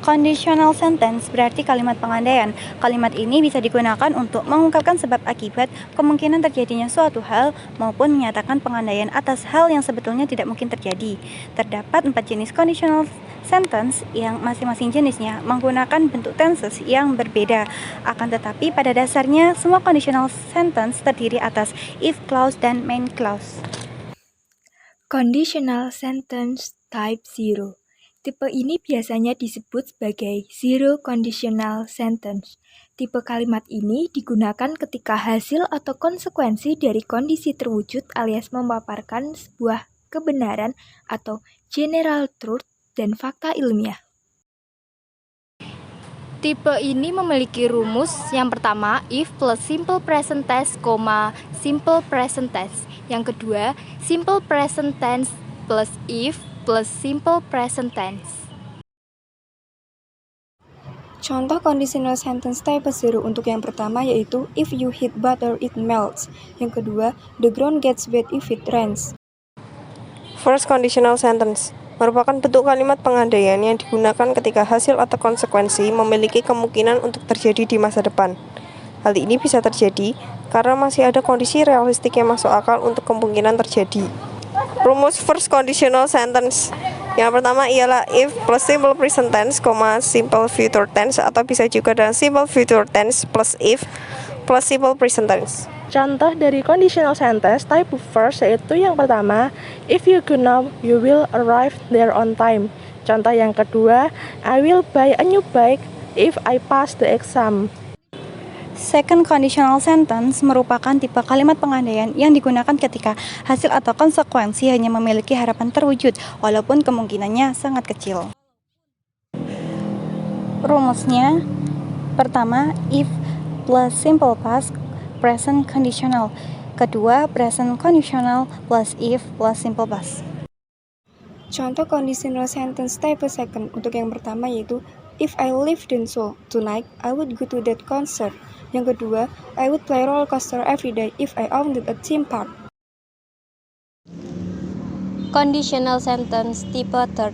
Conditional sentence berarti kalimat pengandaian. Kalimat ini bisa digunakan untuk mengungkapkan sebab akibat, kemungkinan terjadinya suatu hal, maupun menyatakan pengandaian atas hal yang sebetulnya tidak mungkin terjadi. Terdapat 4 jenis conditional sentence yang masing-masing jenisnya menggunakan bentuk tenses yang berbeda. Akan tetapi pada dasarnya semua conditional sentence terdiri atas if clause dan main clause. Conditional sentence type 0. Tipe ini biasanya disebut sebagai zero conditional sentence. Tipe kalimat ini digunakan ketika hasil atau konsekuensi dari kondisi terwujud alias memaparkan sebuah kebenaran atau general truth dan fakta ilmiah. Tipe ini memiliki rumus yang pertama if plus simple present tense, simple present tense. Yang kedua simple present tense plus if plus simple present tense. Contoh conditional sentence type 0 untuk yang pertama yaitu if you heat butter it melts. Yang kedua, the ground gets wet if it rains. First conditional sentence merupakan bentuk kalimat pengandaian yang digunakan ketika hasil atau konsekuensi memiliki kemungkinan untuk terjadi di masa depan. Hal ini bisa terjadi karena masih ada kondisi realistik yang masuk akal untuk kemungkinan terjadi. Rumus first conditional sentence yang pertama ialah if plus simple present tense, simple future tense, atau bisa juga dengan simple future tense plus if plus simple present tense. Contoh dari conditional sentence type first yaitu yang pertama, if you go now, you will arrive there on time. Contoh yang kedua, I will buy a new bike if I pass the exam. Second conditional sentence merupakan tipe kalimat pengandaian yang digunakan ketika hasil atau konsekuensi hanya memiliki harapan terwujud, walaupun kemungkinannya sangat kecil. Rumusnya, pertama, if plus simple past present conditional. Kedua, present conditional plus if plus simple past. Contoh conditional sentence type second untuk yang pertama yaitu if I lived in Seoul tonight, I would go to that concert. Yang kedua, I would play roller coaster every day if I owned a theme park. Conditional sentence tipe third.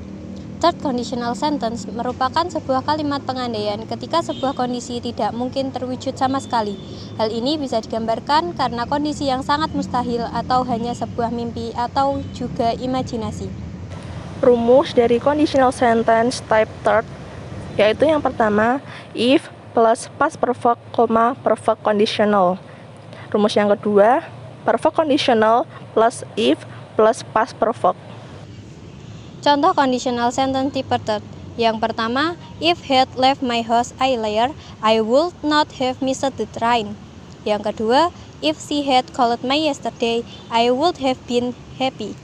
Third conditional sentence merupakan sebuah kalimat pengandaian ketika sebuah kondisi tidak mungkin terwujud sama sekali. Hal ini bisa digambarkan karena kondisi yang sangat mustahil atau hanya sebuah mimpi atau juga imajinasi. Rumus dari conditional sentence type third yaitu yang pertama, if plus past perfect, perfect conditional. Rumus yang kedua, perfect conditional plus if plus past perfect. Contoh conditional sentence tipe third. Yang pertama, if had left my house earlier, I would not have missed the train. Yang kedua, if she had called me yesterday, I would have been happy.